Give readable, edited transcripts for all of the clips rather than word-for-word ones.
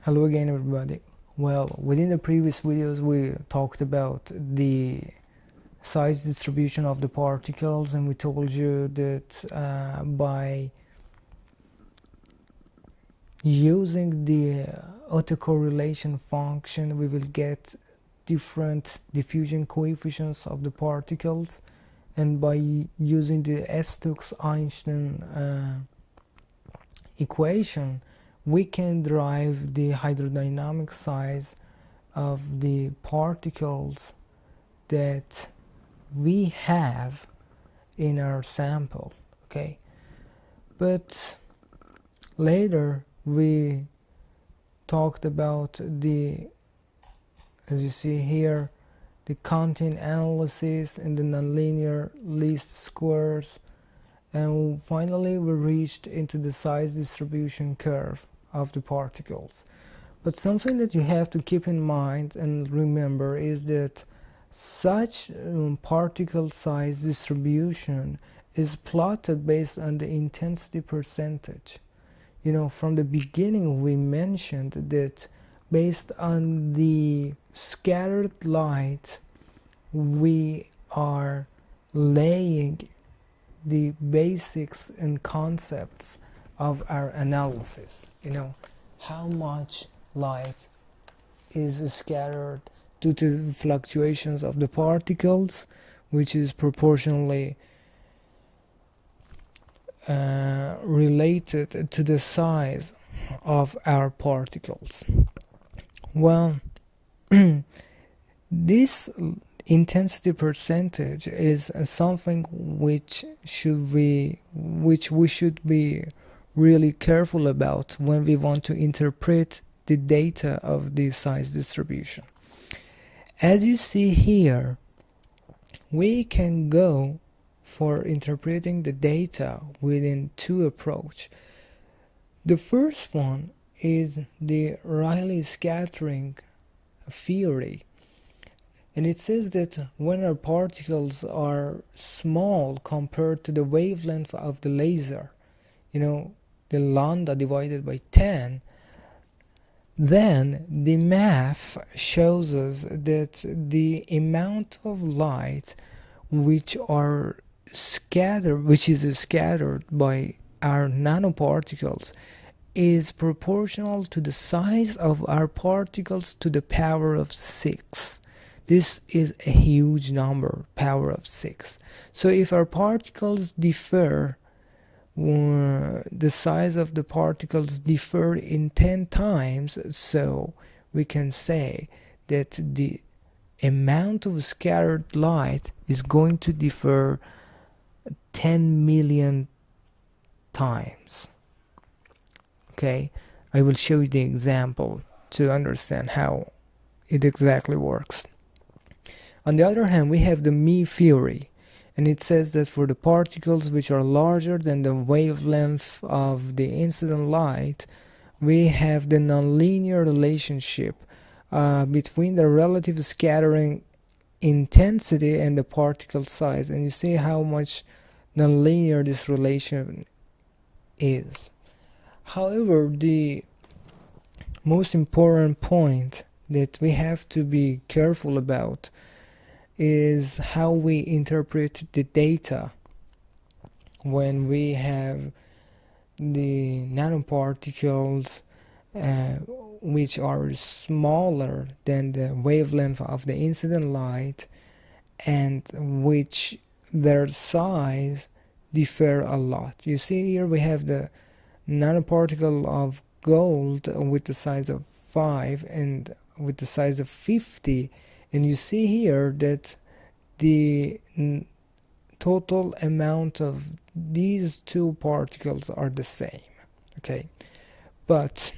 Hello again, everybody. Well, within the previous videos we talked about the size distribution of the particles, and we told you that by using the autocorrelation function we will get different diffusion coefficients of the particles, and by using the Stokes-Einstein equation we can derive the hydrodynamic size of the particles that we have in our sample. Okay, but later we talked about the, as you see here, the content analysis and the nonlinear least squares, and finally we reached into the size distribution curve of the particles. But something that you have to keep in mind and remember is that such particle size distribution is plotted based on the intensity percentage. You know, from the beginning we mentioned that based on the scattered light we are laying the basics and concepts of our analysis. You know, how much light is scattered due to fluctuations of the particles, which is proportionally related to the size of our particles. Well, this intensity percentage is something which we should be really careful about when we want to interpret the data of the size distribution. As you see here, we can go for interpreting the data within two approaches. The first one is the Rayleigh scattering theory, and it says that when our particles are small compared to the wavelength of the laser, you know, the lambda divided by 10, then the math shows us that the amount of light which is scattered by our nanoparticles is proportional to the size of our particles to the power of 6. This is a huge number, power of 6. So if our particles differ, the size of the particles differ in 10 times, so we can say that the amount of scattered light is going to differ 10 million times. Okay, I will show you the example to understand how it exactly works. On the other hand, we have the Mie theory, and it says that for the particles which are larger than the wavelength of the incident light, we have the nonlinear relationship between the relative scattering intensity and the particle size, and you see how much nonlinear this relation is. However, the most important point that we have to be careful about is how we interpret the data when we have the nanoparticles which are smaller than the wavelength of the incident light, and which their size differ a lot. You see here we have the nanoparticle of gold with the size of 5 and with the size of 50, and you see here that the total amount of these two particles are the same. Okay, but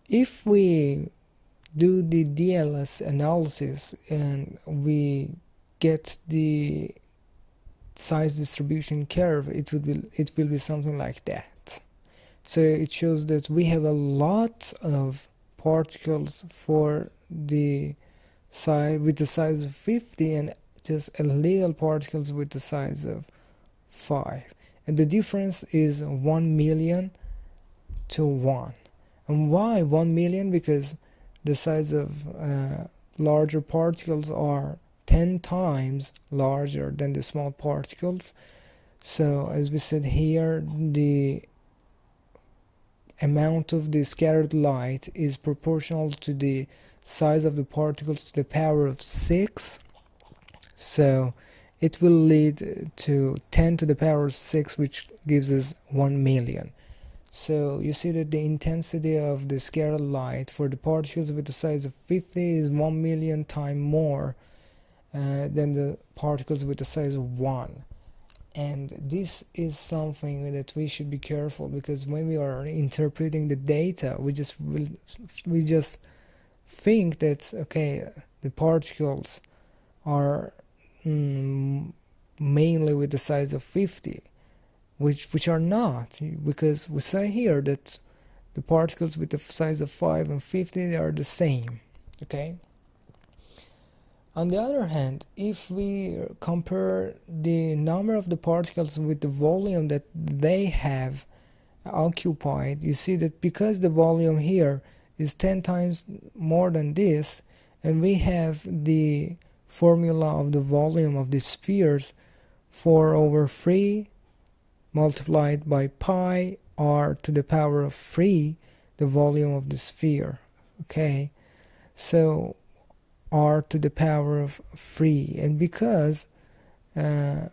if we do the DLS analysis and we get the size distribution curve, it will be something like that. So it shows that we have a lot of particles for the size with the size of 50 and just a little particles with the size of 5, and the difference is 1 million to 1. And why 1 million? Because the size of larger particles are 10 times larger than the small particles. So as we said here, the amount of the scattered light is proportional to the size of the particles to the power of 6. So it will lead to 10 to the power of 6, which gives us 1 million. So you see that the intensity of the scattered light for the particles with the size of 50 is 1 million times more than the particles with the size of 1. And this is something that we should be careful, because when we are interpreting the data, we just think that, okay, the particles are mainly with the size of 50, which are not, because we say here that the particles with the size of 5 and 50, they are the same. Okay. On the other hand, if we compare the number of the particles with the volume that they have occupied, you see that because the volume here is 10 times more than this, and we have the formula of the volume of the spheres, 4/3 multiplied by pi r to the power of 3, the volume of the sphere. Okay, so r to the power of 3, and because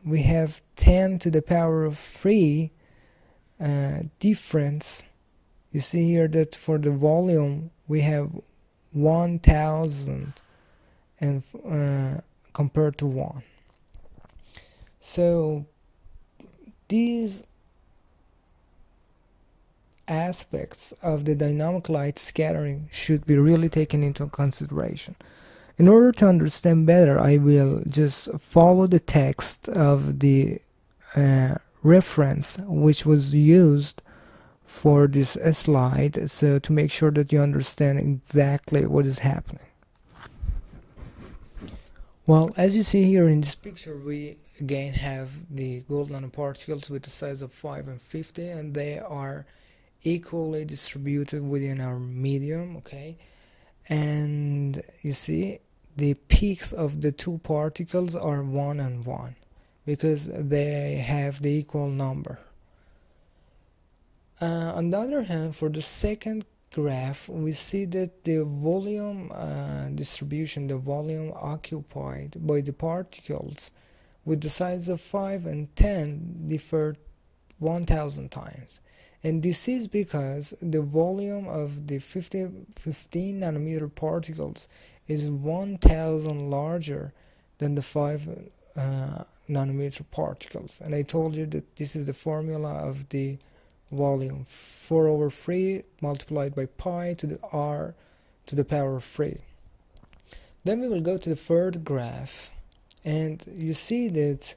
we have 10 to the power of 3 difference, you see here that for the volume we have 1000 and compared to 1. So these aspects of the dynamic light scattering should be really taken into consideration. In order to understand better, I will just follow the text of the reference which was used for this slide, so to make sure that you understand exactly what is happening. Well, as you see here in this picture, we again have the gold nanoparticles with the size of 5 and 50, and they are equally distributed within our medium. Okay, and you see the peaks of the two particles are 1 and 1 because they have the equal number. On the other hand, for the second graph, we see that the volume distribution, the volume occupied by the particles with the size of 5 and 10 differ 1000 times. And this is because the volume of the 15 nanometer particles is 1000 larger than the 5 nanometer particles. And I told you that this is the formula of the volume, 4/3 multiplied by pi to the r to the power of 3. Then we will go to the third graph, and you see that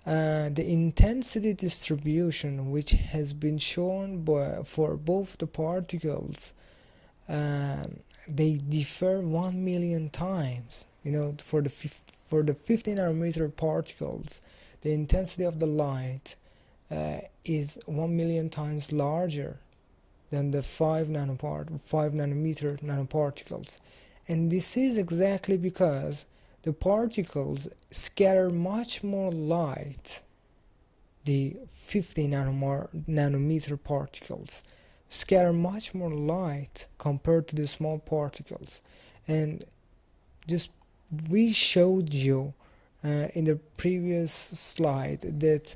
the intensity distribution, which has been shown for both the particles, they differ 1 million times. You know, for the 50 nanometer particles, the intensity of the light is 1 million times larger than the 5 nanometer nanoparticles. And this is exactly because the particles scatter much more light. The 50 nanometer particles scatter much more light compared to the small particles. And just we showed you in the previous slide that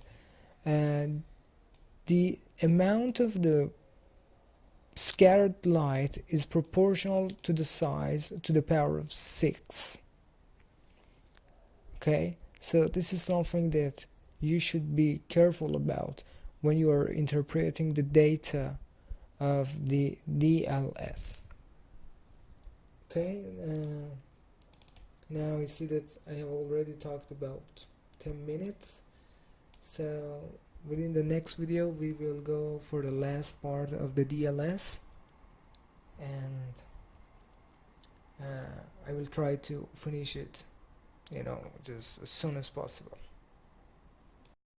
the amount of the scattered light is proportional to the size to the power of 6. Okay, so this is something that you should be careful about when you are interpreting the data of the DLS. Okay, now you see that I have already talked about 10 minutes. So within the next video we will go for the last part of the DLS, and I will try to finish it, just as soon as possible.